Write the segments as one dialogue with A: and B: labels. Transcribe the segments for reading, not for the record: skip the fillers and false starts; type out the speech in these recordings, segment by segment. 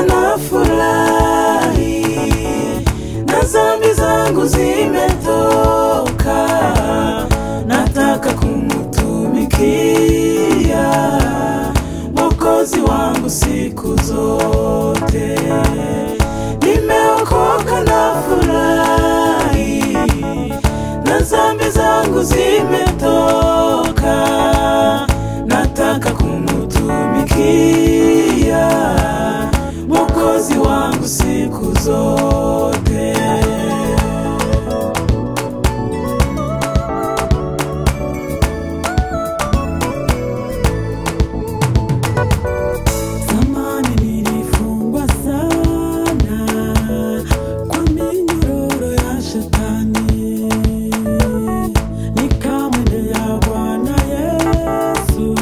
A: nimeokoka na furahi, na dhambi zangu zimetoka, nataka kumtumikia Mwokozi wangu siku zote. Nimeokoka na furahi, na dhambi zangu zimetoka, nataka kumtumikia Mwokozi wangu siku zote. Zamani nilifungwa sana kwa minyororo ya shetani, nikamwendea Bwana Yesu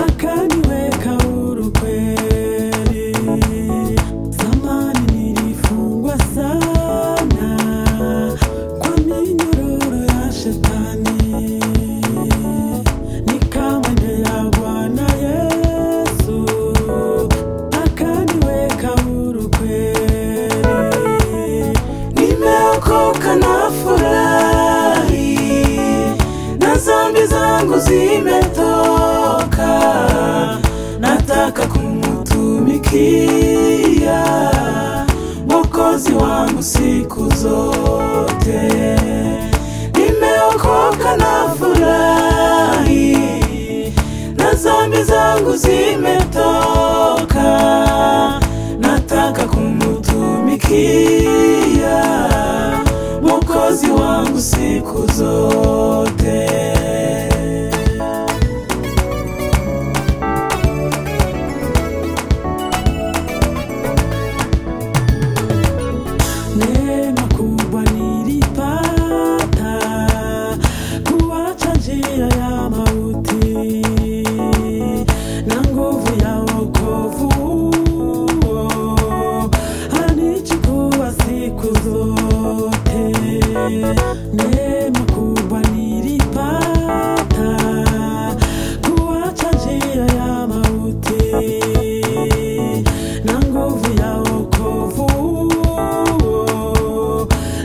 A: akaniweka huru kweli. Zamani nilifungwa sana kwa minyororo ya shetani, nikamwendea Bwana Yesu akaniweka huru kweli. Nimeokoka na furahi, na dhambi zangu zimetoka, nataka kumtumikia Mwokozi wangu siku zote. Nimeokoka na furahi, na dhambi zangu zimetoka, nataka kumtumikia Mwokozi wangu siku zote. Neema kubwa nilipata kuacha njia ya mauti, na nguvu ya wokovu anichukua siku zote. Neema kubwa nilipata kuacha njia ya mauti, na nguvu ya wokovu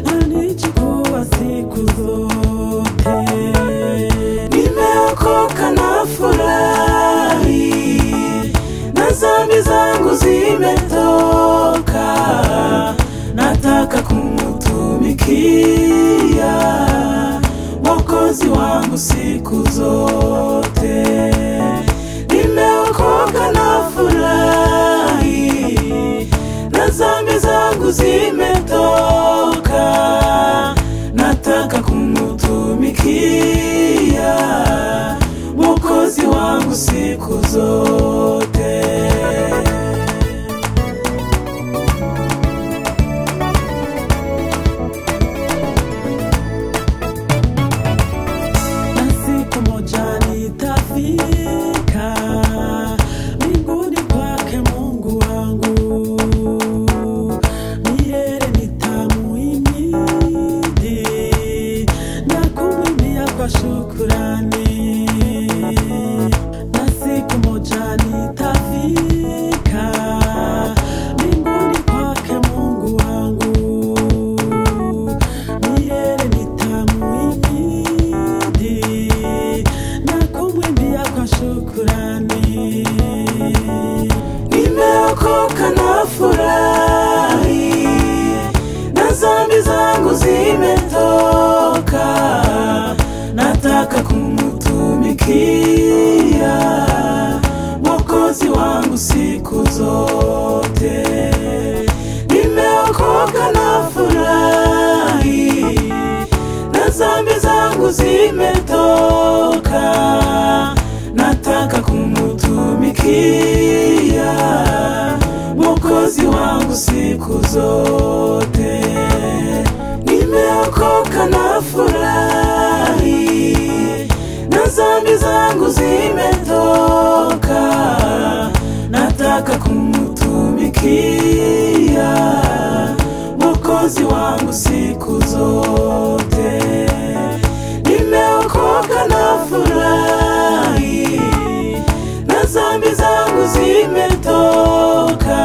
A: anichukua siku zote. Nimeokoka na furahi, na dhambi zangu zimetoka, nataka kumtumikia Mwokozi wangu siku zote. Nimeokoka na furahi, na dhambi zangu zimetoka, nataka kumtumikia Mwokozi wangu siku zote. Na siku moja nitafika mbinguni kwake Mungu wangu, milele nitamuhimidi na kumwimbia kwa shukrani. Na siku moja nitafika mbinguni kwake Mungu wangu, milele nitamuhimidi na kumwimbia kwa shukrani. Nimeokoka na furahi, na dhambi zangu zimetoka, nataka kumtumikia Mwokozi wangu siku zote. Nimeokoka na furahi, na dhambi zangu zimetoka, nataka kumtumikia Mwokozi wangu siku zote. Nimeokoka na furahi, na dhambi zangu zimetoka, nataka kumtumikia Mwokozi wangu siku zote. Nimeokoka na furahi, na dhambi zangu zimetoka,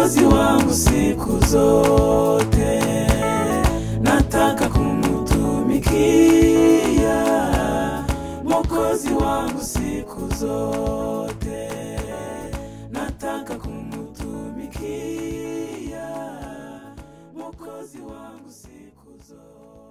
A: Mwokozi wangu siku zote, nataka kumutumikia. Mwokozi wangu siku zote, nataka kumutumikia. Mwokozi wangu siku zote.